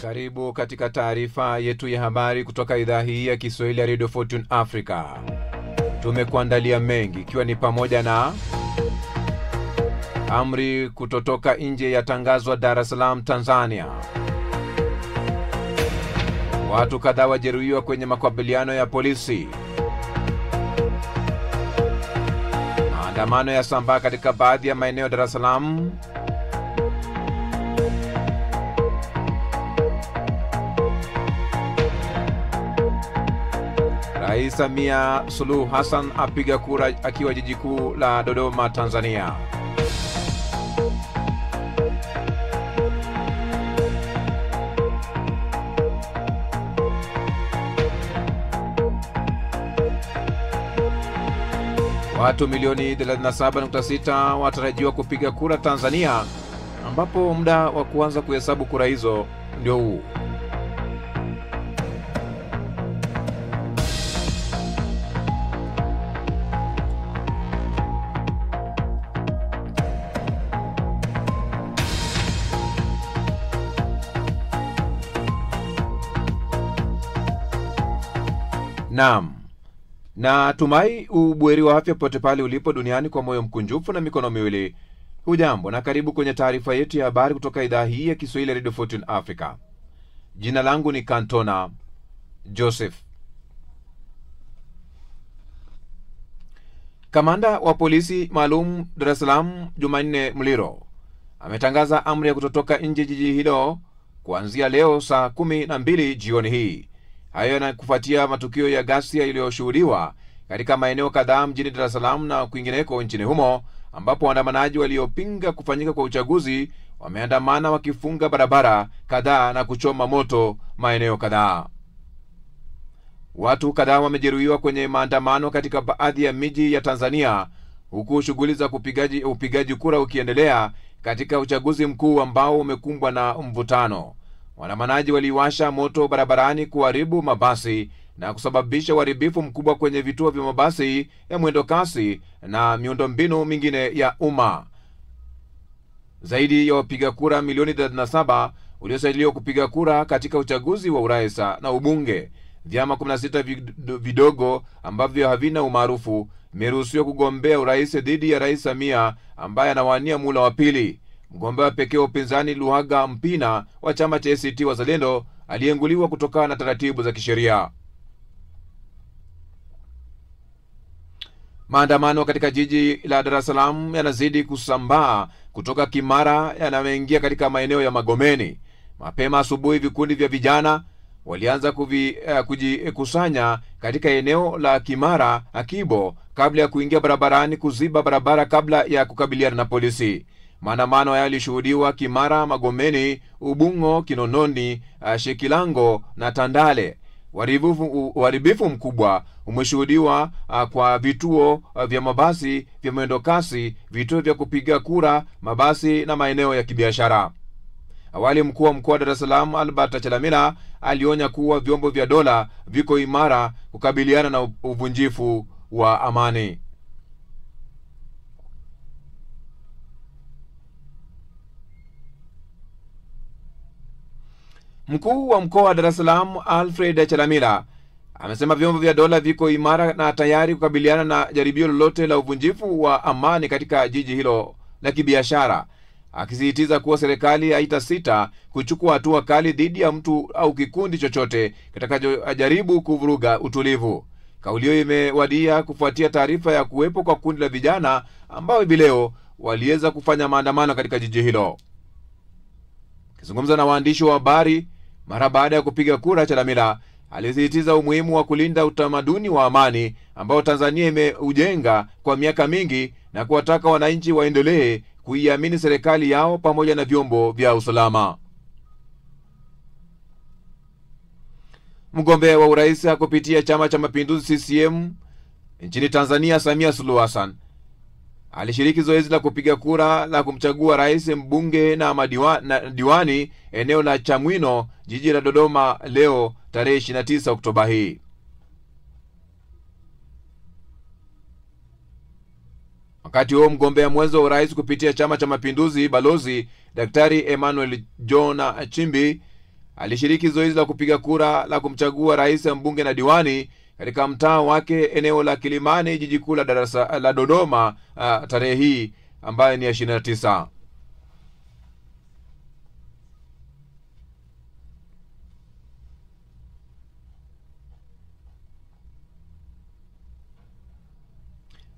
Karibu katika taarifa yetu ya habari kutoka idhaa hii ya Kiswahili ya Radio Fortune Africa. Tumekuandalia mengi, ikiwa ni pamoja na amri kutotoka nje yatangazwa Dar es Salaam, Tanzania. Watu kadhaa wajeruhiwa kwenye makabiliano ya polisi. Maandamano yasambaa katika baadhi ya maeneo Dar es Salaam. Rais Samia Suluhu Hassan apiga kura akiwa jiji kuu la Dodoma, Tanzania. Watu milioni 37.6 watarajiwa kupiga kura Tanzania, ambapo muda wa kuanza kuhesabu kura hizo ndio huu. Naam. Na tumai ubuheri wa afya pote pale ulipo duniani kwa moyo mkunjufu na mikono miwili. Hujambo na karibu kwenye taarifa yetu ya habari kutoka idhaa hii ya Kiswahili ya Radio Fortune Africa. Jina langu ni Kantona Joseph. Kamanda wa polisi maalum Dar es Salaam Jumanne Muliro ametangaza amri ya kutotoka nje jiji hilo kuanzia leo saa 12 jioni hii. Hayo yanakufuatia matukio ya ghasia yaliyoshuhudiwa katika maeneo kadhaa mjini Dar es Salaam na kwingineko nchini humo, ambapo waandamanaji waliopinga kufanyika kwa uchaguzi wameandamana wakifunga barabara kadhaa na kuchoma moto maeneo kadhaa. Watu kadhaa wamejeruhiwa kwenye maandamano katika baadhi ya miji ya Tanzania, huku shughuli za upigaji kura ukiendelea katika uchaguzi mkuu ambao umekumbwa na mvutano. Waandamanaji waliwasha moto barabarani kuharibu mabasi na kusababisha uharibifu mkubwa kwenye vituo vya mabasi ya mwendo kasi na miundombinu mingine ya umma. Zaidi ya wapiga kura milioni 37 waliosajiliwa kupiga kura katika uchaguzi wa urais na ubunge. Vyama 16 vidogo ambavyo havina umaarufu vimeruhusiwa kugombea urais dhidi ya Rais Samia ambaye anawania muhula wa pili. Mgombea pekee wa upinzani Luhaga Mpina wa chama cha ACT Wazalendo alienguliwa kutokana na taratibu za kisheria. Maandamano katika jiji la Dar es Salaam yanazidi kusambaa kutoka Kimara yanayoingia katika maeneo ya Magomeni. Mapema asubuhi vikundi vya vijana walianza kujikusanya katika eneo la Kimara Akibo kabla ya kuingia barabarani kuziba barabara kabla ya kukabiliana na polisi. Maandamano haya yalishuhudiwa Kimara, Magomeni, Ubungo, Kinondoni, Shekilango na Tandale. Uharibifu mkubwa umeshuhudiwa kwa vituo vya mabasi vya mwendokasi, vituo vya kupiga kura, mabasi na maeneo ya kibiashara. Awali mkuu wa mkoa wa Dar es Salaam Albert Chalamila alionya kuwa vyombo vya dola viko imara kukabiliana na uvunjifu wa amani. Mkuu wa mkoa wa Dar es Salaam Alfred Chalamila amesema vyombo vya dola viko imara na tayari kukabiliana na jaribio lolote la uvunjifu wa amani katika jiji hilo la kibiashara, akisisitiza kuwa serikali haitasita kuchukua hatua kali dhidi ya mtu au kikundi chochote kitakachojaribu kuvuruga utulivu. Kauli hiyo imewadia kufuatia taarifa ya kuwepo kwa kundi la vijana ambao hivi leo waliweza kufanya maandamano katika jiji hilo. Akizungumza na waandishi wa habari mara baada ya kupiga kura, Chalamila alisisitiza umuhimu wa kulinda utamaduni wa amani ambao Tanzania imeujenga kwa miaka mingi na kuwataka wananchi waendelee kuiamini serikali yao pamoja na vyombo vya usalama. Mgombea wa urais kupitia Chama cha Mapinduzi CCM nchini Tanzania Samia Suluhu Hassan alishiriki zoezi la kupiga kura la kumchagua rais, mbunge na diwani eneo la Chamwino, jiji la Dodoma leo tarehe 29 Oktoba hii. Wakati huo mgombea mwenza wa urais kupitia Chama cha Mapinduzi Balozi Daktari Emmanuel John Achimbi alishiriki zoezi la kupiga kura la kumchagua rais, mbunge na diwani katika mtaa wake eneo la Kilimani, jiji kuu la Dodoma, tarehe hii ambayo ni ya 29.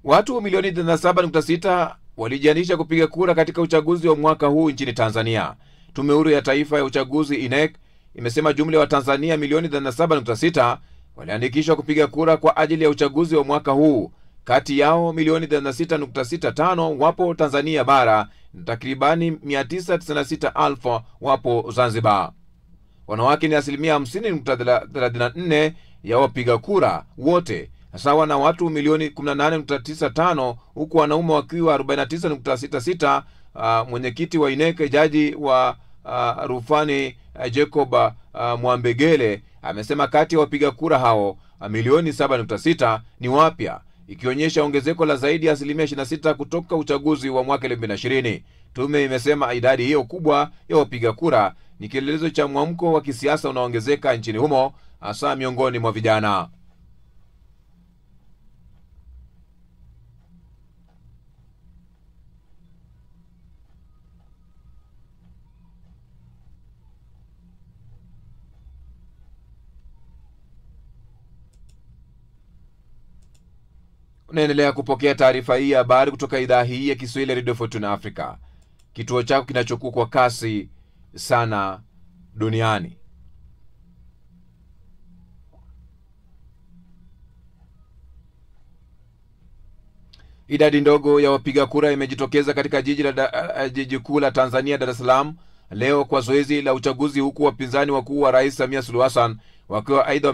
Watu milioni 37.6 walijiandikisha kupiga kura katika uchaguzi wa mwaka huu nchini Tanzania. Tume Huru ya Taifa ya Uchaguzi INEC imesema jumla wa Tanzania milioni 37.6 waliandikishwa kupiga kura kwa ajili ya uchaguzi wa mwaka huu. Kati yao milioni 36.65 wapo Tanzania bara na takribani 996,000 wapo Zanzibar. Wanawake ni 50.34% ya wapiga kura wote, sawa na watu milioni 18.95, huku wanaume wakiwa 49.66. Mwenyekiti wa INEC Jaji wa Rufani Jacob Mwambegele amesema kati ya wapiga kura hao milioni 7.6 ni wapya, ikionyesha ongezeko la zaidi ya 26% kutoka uchaguzi wa mwaka 2020. Tume imesema idadi hiyo kubwa ya wapiga kura ni kielelezo cha mwamko wa kisiasa unaoongezeka nchini humo, hasa miongoni mwa vijana. Unaendelea kupokea taarifa hii ya habari kutoka idhaa hii ya Kiswahili ya Radio Fortune Africa, kituo chako kinachokua kwa kasi sana duniani. Idadi ndogo ya wapiga kura imejitokeza katika jiji kuu la Tanzania, Dar es Salaam, leo kwa zoezi la uchaguzi, huku wapinzani wakuu wa Rais Samia Suluhu Hassan wakiwa aidha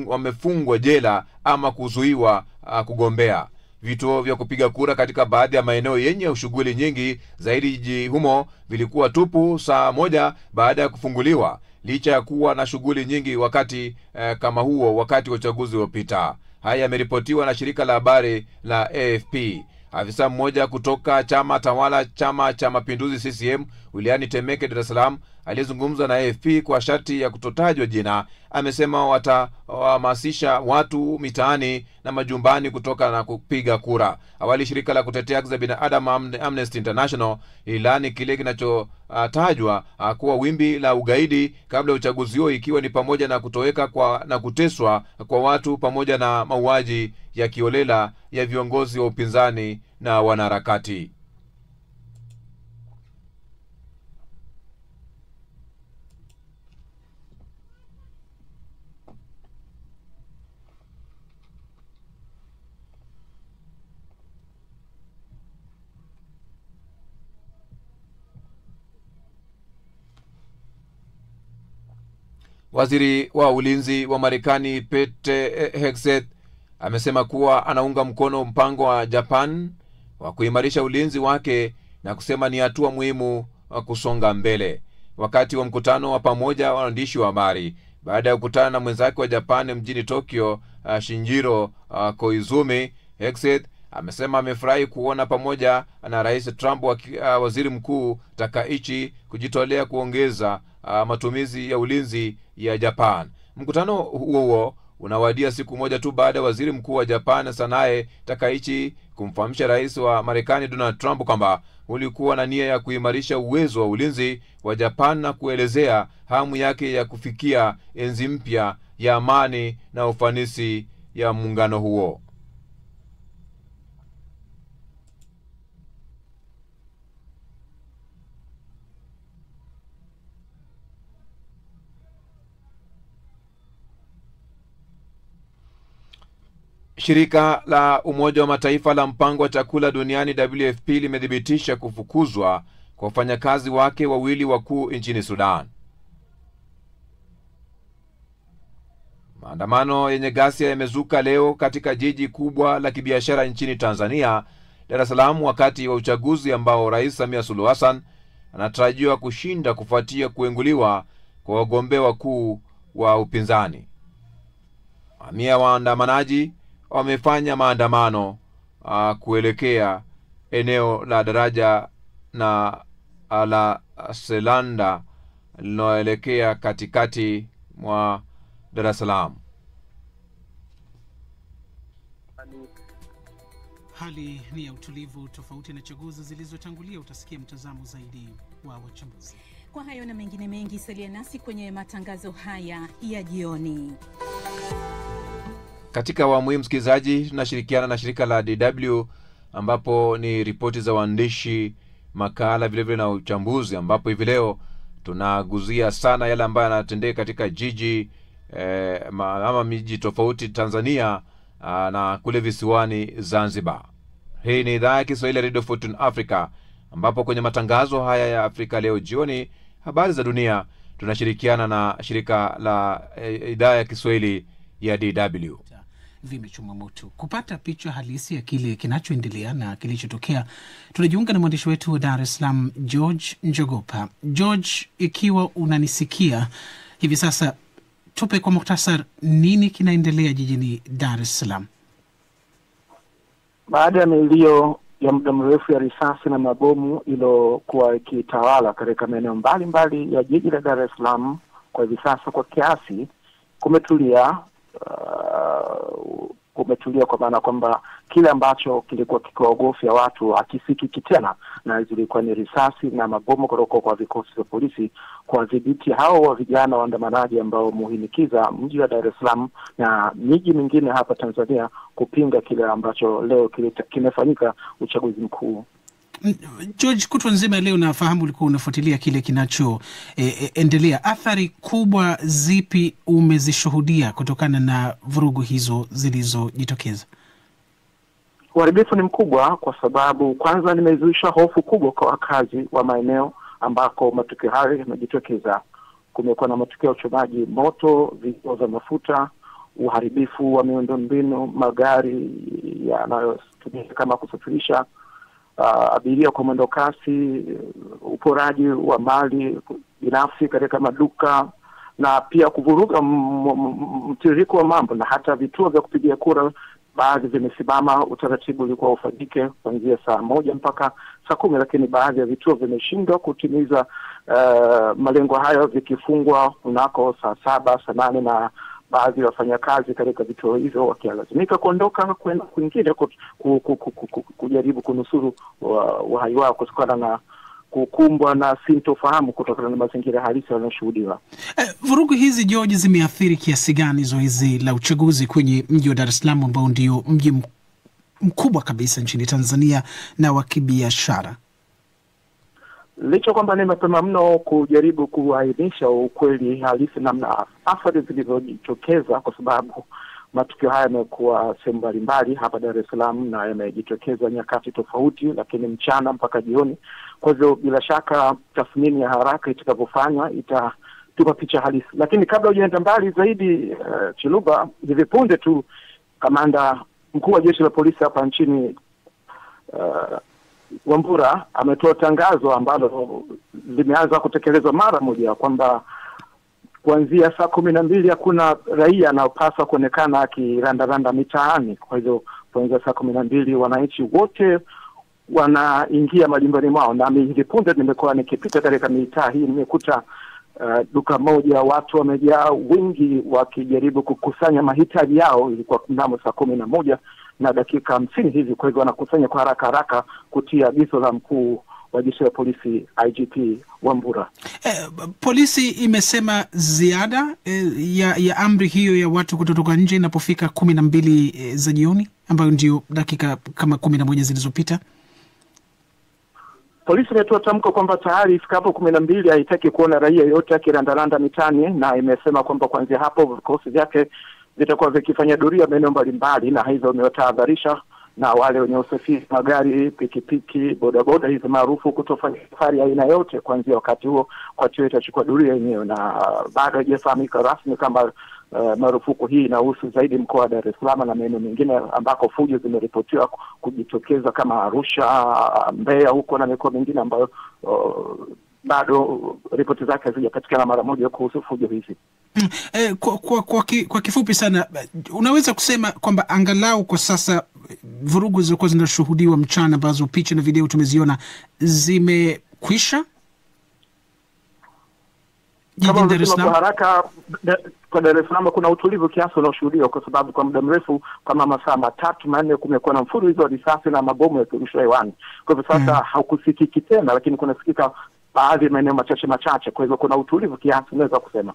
wamefungwa jela ama kuzuiwa kugombea. Vituo vya kupiga kura katika baadhi ya maeneo yenye shughuli nyingi zaidi jiji humo vilikuwa tupu saa moja baada ya kufunguliwa, licha ya kuwa na shughuli nyingi wakati kama huo wakati wa uchaguzi uliopita. Haya yameripotiwa na shirika la habari la AFP. Afisa mmoja kutoka chama tawala Chama cha Mapinduzi CCM wilayani Temeke, Dar es Salaam, aliyezungumza na AFP kwa sharti ya kutotajwa jina, amesema watahamasisha watu mitaani na majumbani kutoka na kupiga kura. Awali shirika la kutetea haki za binadamu Amnesty International ilani kile kinachotajwa kuwa wimbi la ugaidi kabla ya uchaguzi huo, ikiwa ni pamoja na kutoweka na kuteswa kwa watu pamoja na mauaji ya kiolela ya viongozi wa upinzani na wanaharakati. Waziri wa ulinzi wa Marekani Pete Hegseth amesema kuwa anaunga mkono mpango wa Japan wa kuimarisha ulinzi wake na kusema ni hatua muhimu kusonga mbele. Wakati wa mkutano wa pamoja wa waandishi wa habari baada ya kukutana na mwenzake wa Japan mjini Tokyo, Shinjiro Koizumi, Hegseth amesema amefurahi kuona pamoja na Rais Trump Waziri Mkuu Takaichi kujitolea kuongeza matumizi ya ulinzi ya Japan. Mkutano huo unawadia siku moja tu baada ya Waziri Mkuu wa Japan Sanae Takaichi kumfahamisha Rais wa Marekani Donald Trump kwamba ulikuwa na nia ya kuimarisha uwezo wa ulinzi wa Japan na kuelezea hamu yake ya kufikia enzi mpya ya amani na ufanisi ya muungano huo. Shirika la Umoja wa Mataifa la Mpango wa Chakula Duniani WFP limethibitisha kufukuzwa kwa wafanyakazi wake wawili wakuu nchini Sudan. Maandamano yenye ghasia yamezuka leo katika jiji kubwa la kibiashara nchini Tanzania, Dar es Salaam, wakati wa uchaguzi ambao Rais Samia Suluhu Hassan anatarajiwa kushinda kufuatia kuenguliwa kwa wagombea wakuu wa upinzani. Mamia waandamanaji wamefanya maandamano kuelekea eneo la daraja na la Selanda linaloelekea katikati mwa Dar es Salaam. Hali ni ya utulivu tofauti na chaguzi zilizotangulia. Utasikia mtazamo zaidi wa wachambuzi. Kwa hayo na mengine mengi, salia nasi kwenye matangazo haya ya jioni. Katika awamu hii, msikilizaji, tunashirikiana na shirika la DW ambapo ni ripoti za waandishi, makala vile vile na uchambuzi, ambapo hivi leo tunaguzia sana yale ambayo yanatendeka katika jiji ama miji tofauti Tanzania na kule visiwani Zanzibar. Hii ni idhaa ya Kiswahili ya Radio Fortune Africa, ambapo kwenye matangazo haya ya Afrika leo jioni, habari za dunia, tunashirikiana na shirika la idhaa ya Kiswahili ya DW. Vimechoma moto. Kupata picha halisi ya kile kinachoendelea na kilichotokea, tunajiunga na mwandishi wetu wa Dar es Salaam, George Njogopa. George, ikiwa unanisikia hivi sasa, tupe kwa muhtasari nini kinaendelea jijini Dar es Salaam. Baada ya milio ya muda mrefu ya risasi na mabomu iliyokuwa ikitawala katika maeneo mbalimbali ya jiji la Dar es Salaam, kwa hivi sasa kwa kiasi kumetulia kwa maana kwamba kile ambacho kilikuwa kikiwaogofya watu hakisikiki tena, na zilikuwa ni risasi na mabomu kutoka kwa vikosi vya polisi kuwadhibiti hao wa vijana waandamanaji ambao muhimikiza mji wa Dar es Salaam na miji mingine hapa Tanzania kupinga kile ambacho leo kimefanyika, uchaguzi mkuu. George, kutwa nzima leo nafahamu ulikuwa unafuatilia kile kinacho endelea. Athari kubwa zipi umezishuhudia kutokana na vurugu hizo zilizojitokeza? Uharibifu ni mkubwa kwa sababu kwanza nimezusha hofu kubwa kwa wakazi wa maeneo ambako matukio hayo yamejitokeza. Kumekuwa na matukio ya uchomaji moto, vituo vya mafuta, uharibifu wa miundombinu, magari yanayotumika kama kusafirisha abiria kwa mwendo kasi, uporaji wa mali binafsi katika maduka, na pia kuvuruga mtiririko wa mambo, na hata vituo vya kupigia kura baadhi vimesimama. Utaratibu ulikuwa ufanyike kuanzia saa 1 mpaka saa 10, lakini baadhi ya vituo vimeshindwa kutimiza malengo hayo, vikifungwa kunako saa 7, saa 8, na baadhi ya wafanyakazi katika vituo hivyo wakilazimika kuondoka kwenda kwingine kujaribu kunusuru uhai wao kutokana na kukumbwa na sintofahamu kutokana na mazingira halisi yanayoshuhudiwa. Vurugu hizi, George, zimeathiri kiasi gani zoezi la uchaguzi kwenye mji wa Dar es Salaam ambao ndio mji mkubwa kabisa nchini Tanzania na wa kibiashara? Licha kwamba ni mapema mno kujaribu kuainisha ukweli halisi namna athari zilizojitokeza, kwa sababu matukio haya yamekuwa sehemu mbalimbali hapa Dar es Salaam na yamejitokeza nyakati tofauti, lakini mchana mpaka jioni. Kwa hivyo bila shaka tathmini ya haraka itakapofanywa itatupa picha halisi. Lakini kabla hujaenda mbali zaidi, Chiluba, hivi punde tu kamanda mkuu wa jeshi la polisi hapa nchini Wambura ametoa tangazo ambalo limeanza kutekelezwa mara moja, kwamba kuanzia saa 12 hakuna raia anayopaswa kuonekana akirandaranda mitaani. Kwa hivyo kuanzia saa 12 wananchi wote wanaingia majumbani mwao. Na hivi punde nimekuwa nikipita katika mitaa hii, nimekuta duka moja watu wamejaa wingi wakijaribu kukusanya mahitaji yao. Ilikuwa mnamo saa 11 na dakika 50 hivi. Kwa hivyo wanakusanya kwa haraka kutia agizo la mkuu wa jeshi la polisi IGP Wambura. Polisi imesema ziada ya amri hiyo ya watu kutotoka nje inapofika 12 za jioni, ambayo ndio dakika kama 11 zilizopita. Polisi imetoa tamko kwamba tayari ifikapo 12 haitaki kuona raia yote akirandaranda mitani, na imesema kwamba kuanzia hapo vikosi vyake vitakuwa vikifanya doria maeneo mbalimbali, na hivyo imewatahadharisha na wale wenye usafiri magari, pikipiki, bodaboda hizo maarufu kutofanya safari aina yote kuanzia wakati huo, kwa hiyo itachukua doria yenyewe. Na bado haijafahamika rasmi kama marufuku hii inahusu zaidi mkoa wa Dar es Salaam na maeneo mengine ambako fujo zimeripotiwa kujitokeza kama Arusha, Mbeya huko na mikoa mingine ambayo bado ripoti zake hazijapatikana mara moja kuhusu fujo hizi. Kwa kifupi sana, unaweza kusema kwamba angalau kwa sasa vurugu zilizokuwa zinashuhudiwa mchana ambazo picha na video tumeziona zimekwisha? Kama unasema kwa haraka, kwa Dar es Salaam kuna utulivu kiasi unaoshuhudiwa, kwa sababu kwa muda mrefu kama masaa 3-4 kumekuwa na mfululizo wa risasi na mabomu yakirushwa hewani. Kwa hivyo sasa haukusikiki tena, lakini kunasikika baadhi ya maeneo machache. Kwa hivyo kuna utulivu kiasi, unaweza kusema.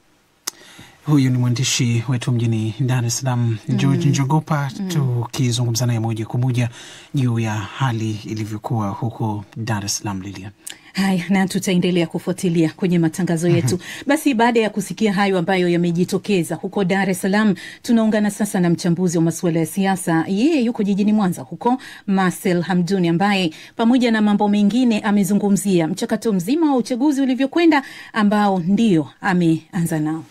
Huyu ni mwandishi wetu mjini Dar es Salaam, George Njogopa, tukizungumza naye moja kwa moja juu ya hali ilivyokuwa huko Dar es Salaam. Lilian. Haya, na tutaendelea kufuatilia kwenye matangazo yetu. Basi baada ya kusikia hayo ambayo yamejitokeza huko Dar es Salaam, tunaungana sasa na mchambuzi wa masuala ya siasa. Yeye yuko jijini Mwanza huko, Marcel Hamduni, ambaye pamoja na mambo mengine amezungumzia mchakato mzima wa uchaguzi ulivyokwenda, ambao ndio ameanza nao.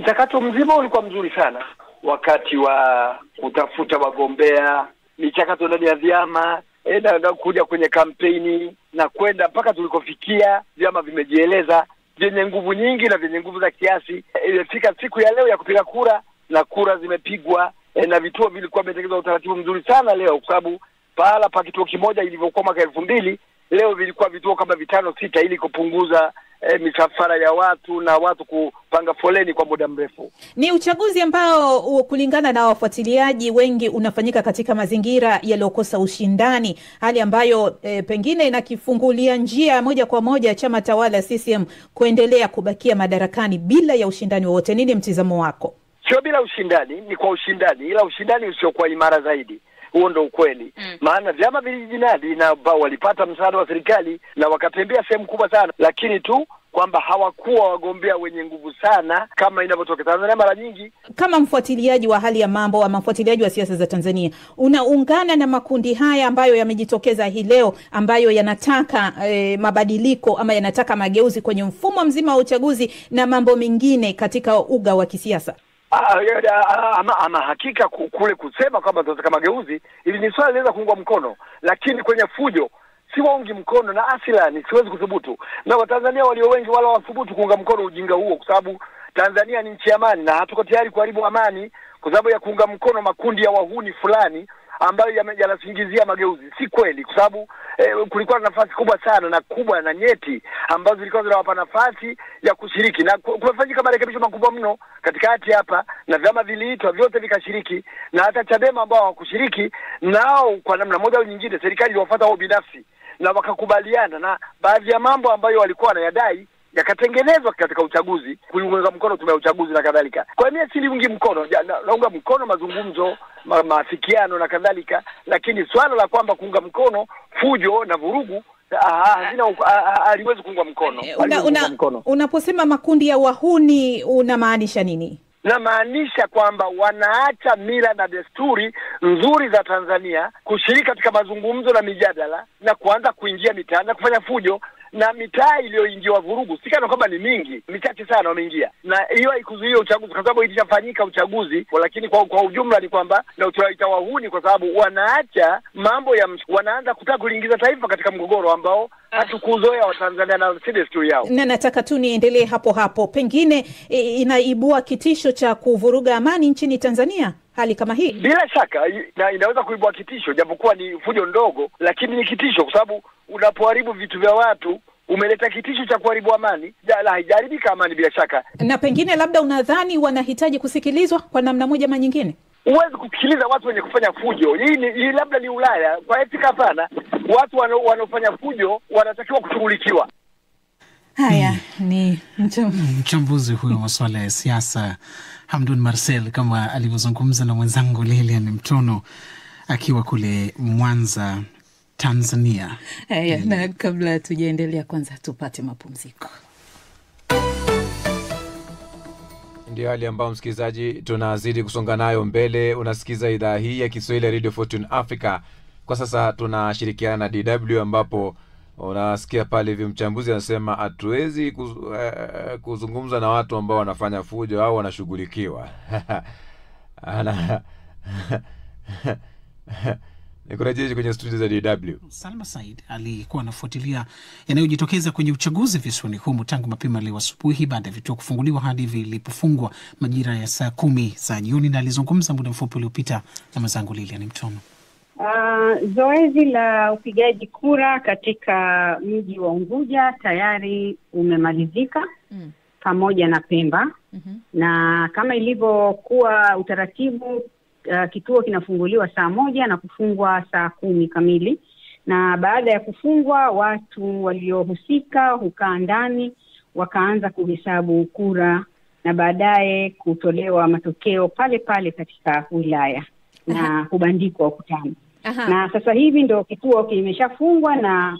Mchakato mzima ulikuwa mzuri sana wakati wa kutafuta wagombea, michakato ndani ya vyama, na kuja kwenye kampeni na kwenda mpaka tulikofikia. Vyama vimejieleza vyenye nguvu nyingi na vyenye nguvu za kiasi. Ilifika siku ya leo ya kupiga kura na kura zimepigwa, na vituo vilikuwa vimetengenezwa utaratibu mzuri sana leo, kwa sababu pahala pa kituo kimoja ilivyokuwa mwaka 2000 leo vilikuwa vituo kama 5-6 ili kupunguza misafara ya watu na watu kupanga foleni kwa muda mrefu. Ni uchaguzi ambao kulingana na wafuatiliaji wengi unafanyika katika mazingira yaliyokosa ushindani, hali ambayo pengine inakifungulia njia moja kwa moja chama tawala CCM kuendelea kubakia madarakani bila ya ushindani wowote. Nini mtizamo wako? Sio bila ushindani, ni kwa ushindani, ila ushindani usiokuwa imara zaidi. Huo ndo ukweli. Maana vyama vilijinadi na walipata msaada wa serikali na wakatembea sehemu kubwa sana, lakini tu kwamba hawakuwa wagombea wenye nguvu sana kama inavyotokea Tanzania mara nyingi. Kama mfuatiliaji wa hali ya mambo ama mfuatiliaji wa siasa za Tanzania, unaungana na makundi haya ambayo yamejitokeza hii leo, ambayo yanataka mabadiliko ama yanataka mageuzi kwenye mfumo mzima wa uchaguzi na mambo mengine katika uga wa kisiasa? Ama hakika kule kusema kwamba tunataka mageuzi, ili ni swala linaweza kuungwa mkono, lakini kwenye fujo siwaungi mkono, na asilani siwezi kuthubutu. Na Watanzania walio wengi wala wathubutu kuunga mkono ujinga huo, kwa sababu Tanzania ni nchi ya amani na hatuko tayari kuharibu amani kwa sababu ya kuunga mkono makundi ya wahuni fulani ambayo yanasingizia mageuzi. Si kweli, kwa sababu kulikuwa na nafasi kubwa sana na kubwa na nyeti ambazo zilikuwa zinawapa nafasi ya kushiriki, na kumefanyika marekebisho makubwa mno katikati hapa, na vyama viliitwa vyote vikashiriki, na hata Chadema ambao hawakushiriki nao kwa namna moja au nyingine serikali iliwafuata wao binafsi na wakakubaliana na baadhi ya mambo ambayo walikuwa wanayadai yakatengenezwa katika uchaguzi, kuiunga mkono tume ya uchaguzi na kadhalika. Kwa nini siliungi mkono? Naunga mkono mazungumzo, maafikiano na kadhalika, lakini swala la kwamba kuunga mkono fujo na vurugu haliwezi kuungwa mkono. Unaposema makundi ya wahuni unamaanisha nini? Namaanisha kwamba wanaacha mila na desturi nzuri za Tanzania, kushiriki katika mazungumzo na mijadala na kuanza kuingia mitaani na kufanya fujo. Na mitaa iliyoingiwa vurugu si kana kwamba ni mingi, michache sana wameingia, na hiyo haikuzuia uchaguzi kwa sababu ilishafanyika uchaguzi. Lakini kwa ujumla ni kwamba na tunaita wahuni kwa sababu wanaacha mambo ya wanaanza kutaka kuliingiza taifa katika mgogoro ambao hatukuzoea wa Tanzania na si desturi yao. Na nataka tu niendelee hapo, pengine inaibua kitisho cha kuvuruga amani nchini Tanzania hali kama hii. Bila shaka inaweza kuibua kitisho, japokuwa ni fujo ndogo, lakini ni kitisho kwa sababu unapoharibu vitu vya watu umeleta kitisho cha kuharibu amani. Haijaribika amani bila shaka. Na pengine labda unadhani wanahitaji kusikilizwa kwa namna moja ama nyingine? Huwezi kusikiliza watu wenye kufanya fujo. Hii labda ni Ulaya. Kwa etika hapana. Watu wanaofanya fujo wanatakiwa kushughulikiwa. Haya ni mchambuzi huyo wa masuala ya siasa Hamdun Marcel, kama alivyozungumza na mwenzangu Lilian Mtono akiwa kule Mwanza, Tanzania. Haya, na kabla tujaendelea kwanza tupate mapumziko. Ndio hali ambayo msikilizaji tunazidi kusonga nayo mbele. Unasikiza idhaa hii ya Kiswahili ya Radio Fortune Africa. Kwa sasa tunashirikiana na DW ambapo unasikia pale hivi mchambuzi anasema hatuwezi kuzungumza na watu ambao wanafanya fujo au wanashughulikiwa. Nikurejeshe kwenye studio za DW. Salma Said alikuwa anafuatilia yanayojitokeza kwenye uchaguzi visiwani humu tangu mapema leo asubuhi baada ya vituo kufunguliwa hadi vilipofungwa majira ya saa 10 za jioni, na alizungumza muda mfupi uliopita na mwenzangu Lilian Mtono. Zoezi la upigaji kura katika mji wa Unguja tayari umemalizika pamoja na Pemba. Na kama ilivyokuwa utaratibu, kituo kinafunguliwa saa 1 na kufungwa saa 10 kamili. Na baada ya kufungwa, watu waliohusika hukaa ndani wakaanza kuhesabu kura na baadaye kutolewa matokeo pale pale katika wilaya na kubandikwa ukutani. Na sasa hivi ndio kituo kimeshafungwa na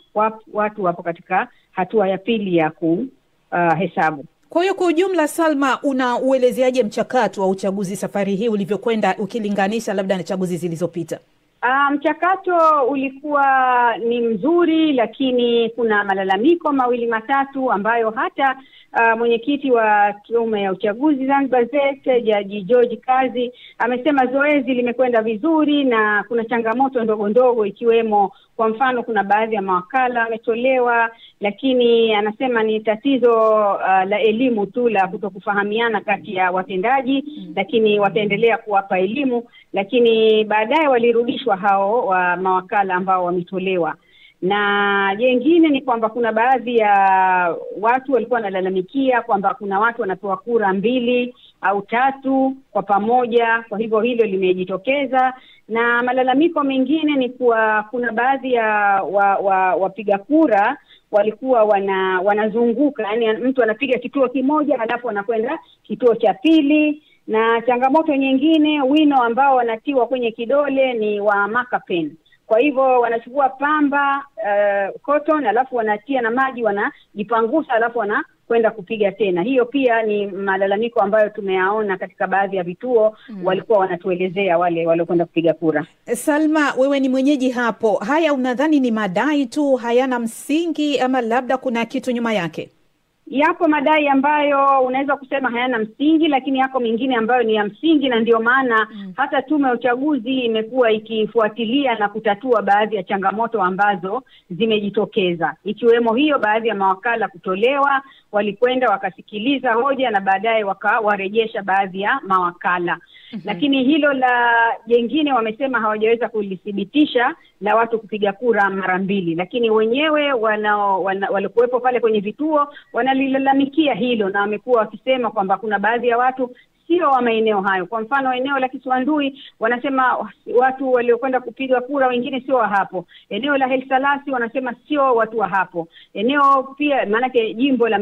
watu wapo katika hatua ya pili ya kuhesabu. Kwa hiyo kwa ujumla, Salma, unauelezeaje mchakato wa uchaguzi safari hii ulivyokwenda ukilinganisha labda na chaguzi zilizopita? Mchakato ulikuwa ni mzuri, lakini kuna malalamiko mawili matatu ambayo hata mwenyekiti wa tume ya uchaguzi Zanzibar ZEC Jaji George Kazi amesema zoezi limekwenda vizuri na kuna changamoto ndogo ndogo, ikiwemo kwa mfano kuna baadhi ya mawakala wametolewa, lakini anasema ni tatizo la elimu tu, la kutokufahamiana kati ya watendaji, lakini wataendelea kuwapa elimu, lakini baadaye walirudishwa hao wa mawakala ambao wametolewa. Na jengine ni kwamba kuna baadhi ya watu walikuwa wanalalamikia kwamba kuna watu wanapewa kura 2 au 3 kwa pamoja, kwa hivyo hilo limejitokeza. Na malalamiko mengine ni kuwa kuna baadhi ya wapiga kura walikuwa wanazunguka, yani mtu anapiga kituo kimoja halafu anakwenda kituo cha pili. Na changamoto nyingine, wino ambao wanatiwa kwenye kidole ni wa marker pen. Kwa hivyo wanachukua pamba cotton alafu wanatia na maji, wanajipangusa alafu wanakwenda kupiga tena. Hiyo pia ni malalamiko ambayo tumeyaona katika baadhi ya vituo walikuwa wanatuelezea wale waliokwenda kupiga kura. Salma, wewe ni mwenyeji hapo. Haya unadhani ni madai tu, hayana msingi, ama labda kuna kitu nyuma yake? Yapo madai ambayo unaweza kusema hayana msingi, lakini yako mengine ambayo ni ya msingi, na ndio maana hata tume ya uchaguzi imekuwa ikifuatilia na kutatua baadhi ya changamoto ambazo zimejitokeza, ikiwemo hiyo baadhi ya mawakala kutolewa. Walikwenda wakasikiliza hoja na baadaye wakawarejesha baadhi ya mawakala. Lakini hilo la jengine wamesema hawajaweza kulithibitisha, la watu kupiga kura mara 2, lakini wenyewe walikuwepo pale kwenye vituo wanalilalamikia hilo, na wamekuwa wakisema kwamba kuna baadhi ya watu sio wa maeneo hayo. Kwa mfano eneo la Kisiwandui wanasema watu waliokwenda kupiga kura wengine sio wa hapo. Eneo la Helsalasi wanasema sio watu wa hapo. Eneo pia maanake jimbo la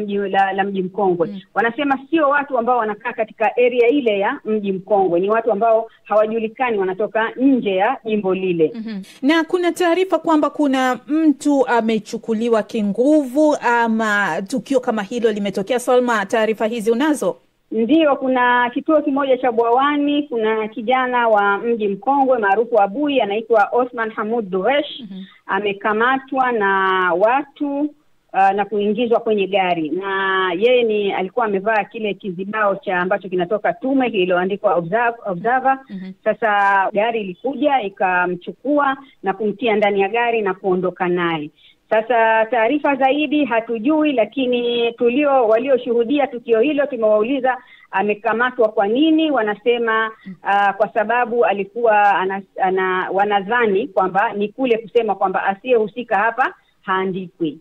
mji Mkongwe wanasema sio watu ambao wanakaa katika area ile ya mji Mkongwe, ni watu ambao hawajulikani, wanatoka nje ya jimbo lile. Na kuna taarifa kwamba kuna mtu amechukuliwa kinguvu, ama tukio kama hilo limetokea. Salma, taarifa hizi unazo? Ndio, kuna kituo kimoja cha Bwawani, kuna kijana wa mji Mkongwe maarufu Abui anaitwa Osman Hamud Duresh, amekamatwa na watu na kuingizwa kwenye gari, na yeye alikuwa amevaa kile kizibao cha ambacho kinatoka tume kilichoandikwa observer. Sasa gari ilikuja ikamchukua na kumtia ndani ya gari na kuondoka naye. Sasa taarifa zaidi hatujui, lakini walioshuhudia tukio hilo tumewauliza amekamatwa kwa nini. Wanasema kwa sababu alikuwa wanadhani kwamba ni kule kusema kwamba asiyehusika hapa haandikwi.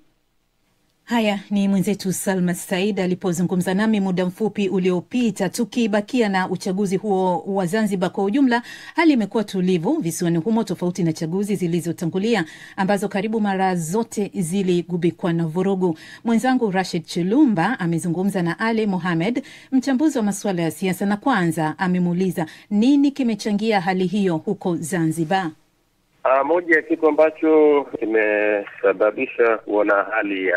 Haya ni mwenzetu Salma Said alipozungumza nami muda mfupi uliopita. Tukibakia na uchaguzi huo wa Zanzibar kwa ujumla, hali imekuwa tulivu visiwani humo, tofauti na chaguzi zilizotangulia ambazo karibu mara zote ziligubikwa na vurugu. Mwenzangu Rashid Chilumba amezungumza na Ali Mohamed, mchambuzi wa masuala ya siasa, na kwanza amemuuliza nini kimechangia hali hiyo huko Zanzibar. Moja ya kitu ambacho kimesababisha kuona hali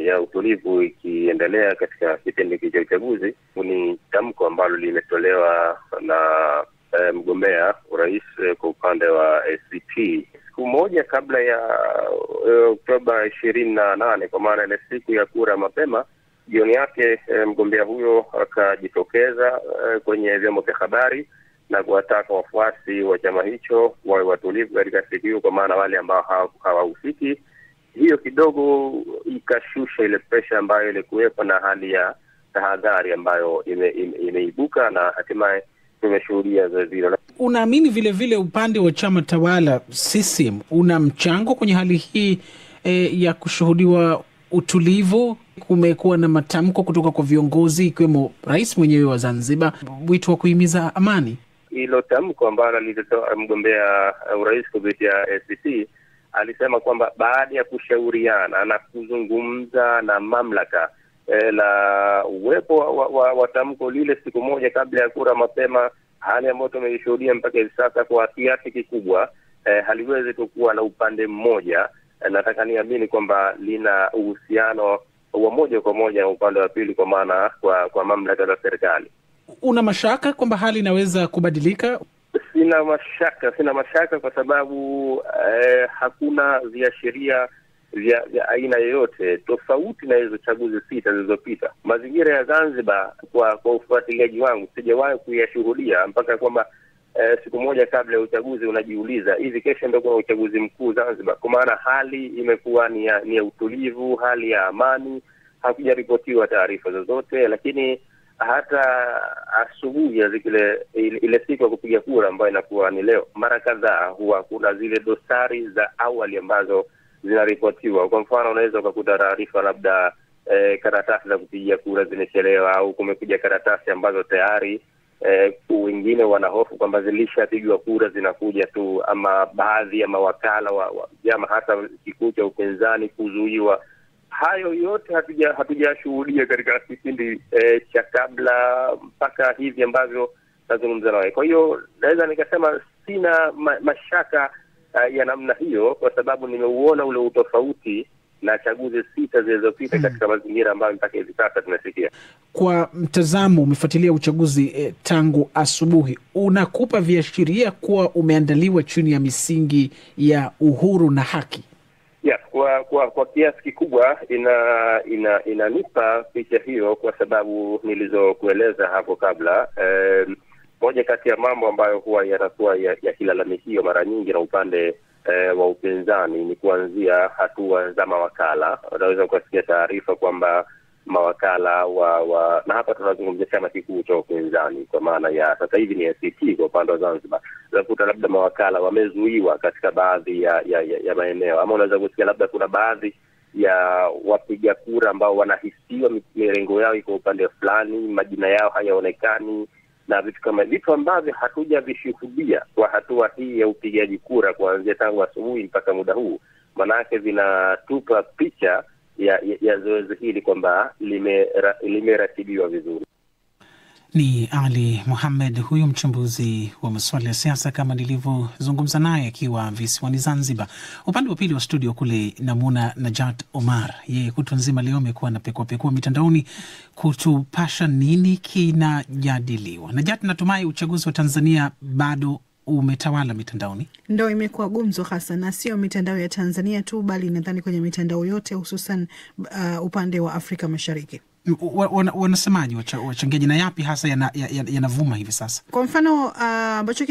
ya utulivu ikiendelea katika kipindi cha uchaguzi ni tamko ambalo limetolewa na mgombea urais kwa upande wa ACT siku moja kabla ya Oktoba 28, kwa maana ile siku ya kura mapema. Jioni yake mgombea huyo akajitokeza kwenye vyombo vya habari na kuwataka wafuasi wa chama hicho wawe watulivu katika siku hiyo, kwa maana wale ambao hawahusiki. Hiyo kidogo ikashusha ile pressure ambayo ilikuwepo na hali ya tahadhari ambayo imeibuka, na hatimaye tumeshuhudia zoezi hilo. Unaamini vile vile upande wa chama tawala CCM una mchango kwenye hali hii ya kushuhudiwa utulivu? Kumekuwa na matamko kutoka kwa viongozi ikiwemo rais mwenyewe wa Zanzibar, wito wa kuhimiza amani. Hilo tamko ambalo lilitoa mgombea urais kupitia ACT, alisema kwamba baada ya kushauriana na kuzungumza na mamlaka la uwepo wa tamko lile siku moja kabla ya kura mapema, hali ambayo tumeishuhudia mpaka hivi sasa kwa kiasi kikubwa haliwezi kuwa na upande mmoja. Nataka niamini kwamba lina uhusiano wa moja kwa moja na upande wa pili, kwa maana kwa mamlaka za serikali. Una mashaka kwamba hali inaweza kubadilika? Sina mashaka kwa sababu hakuna viashiria vya aina yoyote tofauti na hizo chaguzi sita zilizopita. Mazingira ya Zanzibar kwa ufuatiliaji wangu sijawahi kuyashuhudia mpaka kwamba siku moja kabla ya uchaguzi unajiuliza hivi kesho ndio kuna uchaguzi mkuu Zanzibar, kwa maana hali imekuwa ni ya utulivu, hali ya amani, hakujaripotiwa taarifa zozote. Lakini hata asubuhi ya ile siku ya kupiga kura ambayo inakuwa ni leo, mara kadhaa huwa kuna zile dosari za awali ambazo zinaripotiwa. Kwa mfano, unaweza ukakuta taarifa labda karatasi za kupigia kura zimechelewa, au kumekuja karatasi ambazo tayari wengine wanahofu kwamba zilishapigwa kura zinakuja tu, ama baadhi ya mawakala wa vyama hata kikuu cha upinzani kuzuiwa. Hayo yote hatujashuhudia katika kipindi cha kabla mpaka hivi ambavyo nazungumza nawe. Kwa hiyo naweza nikasema sina mashaka ya namna hiyo, kwa sababu nimeuona ule utofauti na chaguzi sita zilizopita katika mazingira ambayo mpaka hivi sasa tunasikia. Kwa mtazamo, umefuatilia uchaguzi tangu asubuhi, unakupa viashiria kuwa umeandaliwa chini ya misingi ya uhuru na haki? Yes, kwa kiasi kikubwa inanipa picha hiyo, kwa sababu nilizokueleza hapo kabla. Moja kati ya mambo ambayo huwa yanakuwa ya kilalamikio mara nyingi na upande wa upinzani ni kuanzia hatua za mawakala. Unaweza kusikia taarifa kwamba mawakala na hapa tunazungumzia chama kikuu cha upinzani kwa maana ya sasa hivi ni ACT kwa upande wa Zanzibar. Unakuta labda mawakala wamezuiwa katika baadhi ya maeneo, ama unaweza kusikia labda kuna baadhi ya wapiga kura ambao wanahisiwa mirengo yao iko upande fulani, majina yao hayaonekani, na vitu ambavyo hatujavishuhudia kwa hatua hii ya upigaji kura kuanzia tangu asubuhi mpaka muda huu. Manake vinatupa picha ya zoezi hili kwamba limeratibiwa vizuri. Ni Ali Mohamed, huyu mchambuzi wa masuala ya siasa, kama nilivyozungumza naye akiwa visiwani Zanzibar. Upande wa pili wa studio kule namuna Najat Omar, yeye kutwa nzima leo amekuwa anapekua mitandaoni kutupasha nini kinajadiliwa. Najat, natumai uchaguzi wa Tanzania bado umetawala mitandaoni? Ndio, imekuwa gumzo hasa, na sio mitandao ya Tanzania tu, bali nadhani kwenye mitandao yote, hususan upande wa Afrika Mashariki. Wanasemaji wachangiaji, na yapi hasa yanavuma hivi sasa? Kwa mfano ambacho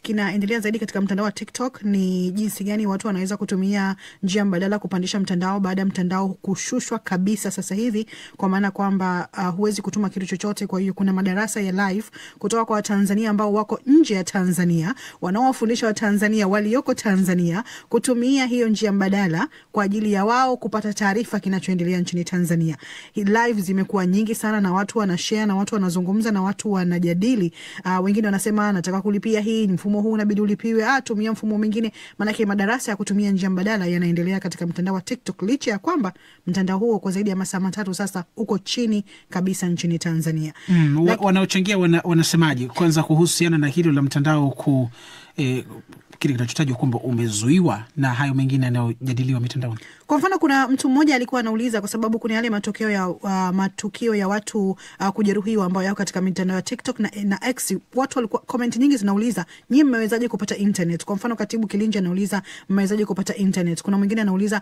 kinaendelea zaidi katika mtandao wa TikTok ni jinsi gani watu wanaweza kutumia njia mbadala kupandisha mtandao baada ya mtandao kushushwa kabisa sasa hivi, kwa maana kwamba huwezi kutuma kitu chochote. Kwa hiyo kuna madarasa ya live kutoka kwa Watanzania ambao wako nje ya Tanzania, wanaowafundisha Watanzania walioko Tanzania kutumia hiyo njia mbadala kwa ajili ya wao kupata taarifa kinachoendelea nchini Tanzania. Live zimekuwa nyingi sana, na watu wanashare, na watu wanazungumza, na watu wanajadili. Wengine wanasema nataka kulipia hii, mfumo huu unabidi ulipiwe, tumia mfumo mwingine. Maana madarasa ya kutumia njia mbadala yanaendelea katika mtandao wa TikTok, licha ya kwamba mtandao huo kwa zaidi ya masaa 3 sasa uko chini kabisa nchini Tanzania. Wanaochangia wanasemaje kwanza kuhusiana na hilo la mtandao kile kinachotajwa kwamba umezuiwa na hayo mengine yanayojadiliwa mitandaoni? Kwa mfano, kuna mtu mmoja alikuwa anauliza, kwa sababu kuna yale matukio ya watu kujeruhiwa ambao yako katika mitandao ya TikTok na X. Watu walikuwa comment nyingi zinauliza, nyinyi mmewezaje kupata internet? Kwa mfano, Katibu Kilinja anauliza, mmewezaje kupata internet? Kuna mwingine anauliza,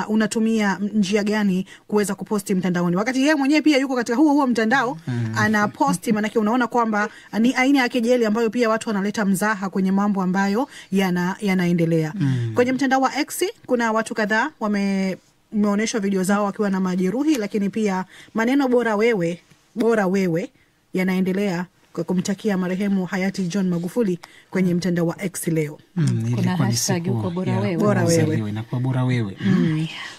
unatumia njia gani kuweza kuposti mtandaoni? Wakati yeye mwenyewe pia yuko katika huo mtandao anaposti. Maana unaona kwamba ni aina ya kejeli ambayo pia watu wanaleta mzaha kwenye mambo ambayo yanaendelea. Kwenye mtandao wa X kuna watu kadhaa wameonyeshwa video zao wakiwa na majeruhi, lakini pia maneno bora wewe yanaendelea kwa kumtakia marehemu hayati John Magufuli kwenye mtandao wa X leo. Kuna hashtag uko bora wewe. Bora wewe. Inakuwa bora wewe.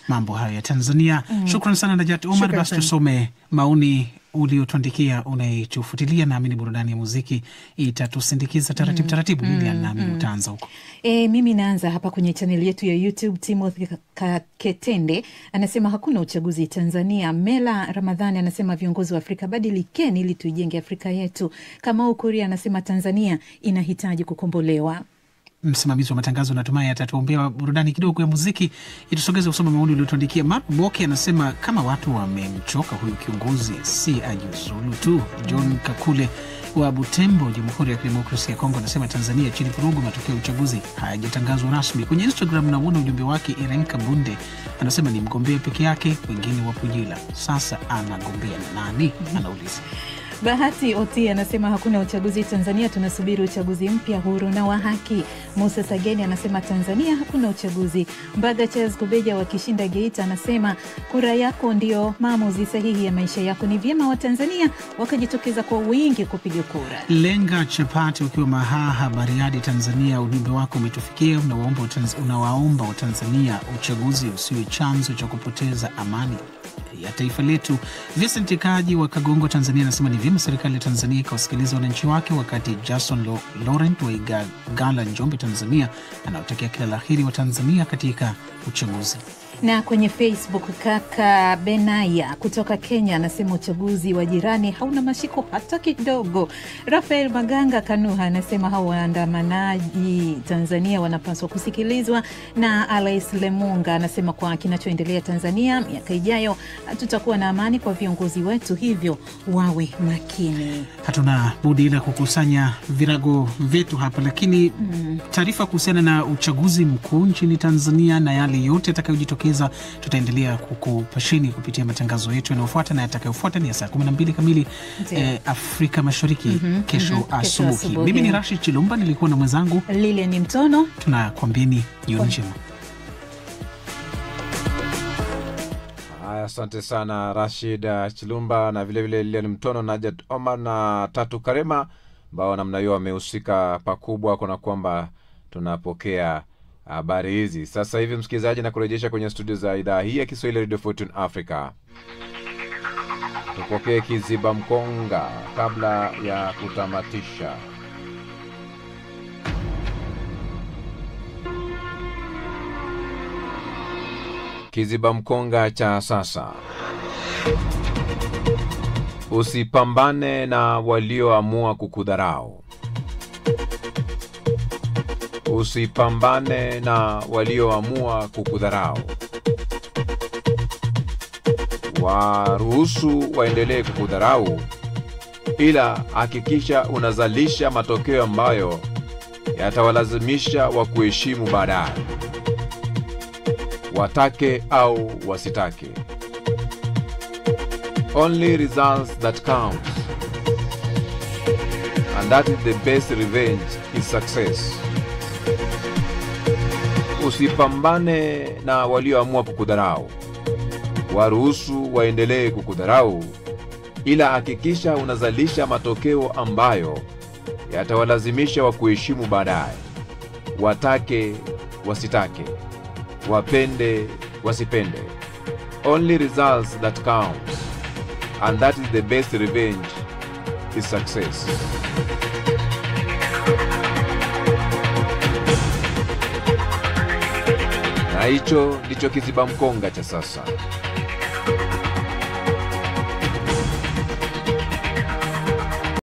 Mambo hayo ya Tanzania. Shukrani sana Najat Omar. Basi tusome maoni uliotuandikia unaitufutilia, naamini burudani ya muziki itatusindikiza taratibu. Lilian, naamini utaanza huko. Mimi naanza hapa kwenye chaneli yetu ya YouTube. Timothy Ketende anasema hakuna uchaguzi Tanzania. Mela Ramadhani anasema viongozi wa Afrika badilikeni ili tuijenge Afrika yetu. Kamau Kuria anasema Tanzania inahitaji kukombolewa. Msimamizi wa matangazo natumai atatuombea burudani kidogo ya muziki itusogeze kusoma maoni uliotuandikia. Mark Boke anasema kama watu wamemchoka huyu kiongozi si ajiuzulu tu. John Kakule wa Butembo, Jamhuri ya Kidemokrasia ya Kongo, anasema Tanzania chini vurugu, matokeo ya uchaguzi hayajatangazwa rasmi. Kwenye Instagram naona ujumbe wake. Irene Kabunde anasema ni mgombea peke yake, wengine wapo jela. Sasa anagombea na nani? Anauliza. Bahati Oti anasema hakuna uchaguzi Tanzania, tunasubiri uchaguzi mpya huru na wa haki. Musa Sageni anasema Tanzania hakuna uchaguzi. Mbaga Charles Kubeja wakishinda Geita anasema kura yako ndio maamuzi sahihi ya maisha yako, ni vyema wa Tanzania wakajitokeza kwa wingi kupiga kura. Lenga Chapati ukiwa Mahaha Bariadi Tanzania, ujumbe wako umetufikia. Unawaomba wa Tanzania uchaguzi usiwe chanzo cha kupoteza amani ya taifa letu. Vincent Kaji wa Kagongo Tanzania anasema ni vyema serikali ya Tanzania ikawasikiliza wananchi wake, wakati Jason Laurent wa Igala Njombe Tanzania anaotakia kila laheri wa Tanzania katika uchaguzi. Na kwenye Facebook kaka Benaya kutoka Kenya anasema uchaguzi wa jirani hauna mashiko hata kidogo. Rafael Maganga Kanuha anasema hao waandamanaji Tanzania wanapaswa kusikilizwa. Na Alais Lemunga anasema kwa kinachoendelea Tanzania miaka ijayo tutakuwa na amani kwa viongozi wetu, hivyo wawe makini. Hatuna budi ila kukusanya virago vyetu hapa, lakini taarifa kuhusiana na uchaguzi mkuu nchini Tanzania na yale yote yatakayojitokeza tutaendelea kukupasheni kupitia matangazo yetu yanayofuata, na yatakayofuata ni ya saa 12 kamili Afrika Mashariki kesho asubuhi. Mimi ni Rashid Chilumba, nilikuwa na mwenzangu Lilian Mtono. Tunakwambieni jioni njema. Asante sana Rashid Chilumba na vile Lilian Mtono, Najat Omar na Tatu Karema ambao namna hiyo wamehusika pakubwa kuna kwamba tunapokea habari hizi. Sasa hivi msikilizaji, na kurejesha kwenye studio za idhaa hii ya Kiswahili Radio Fortune Africa. Tupokee Kiziba Mkonga kabla ya kutamatisha. Kiziba Mkonga cha sasa. Usipambane na walioamua kukudharau. Usipambane na walioamua kukudharau. Waruhusu waendelee kukudharau, ila hakikisha unazalisha matokeo ambayo yatawalazimisha wa kuheshimu baadaye, watake au wasitake. Only results that count, and that is the best revenge is success. Usipambane na walioamua kukudharau. Waruhusu waendelee kukudharau, ila hakikisha unazalisha matokeo ambayo yatawalazimisha wa kuheshimu baadaye, watake wasitake, wapende wasipende. Only results that count, and that is the best revenge is success. Na hicho ndicho Kiziba Mkonga cha sasa.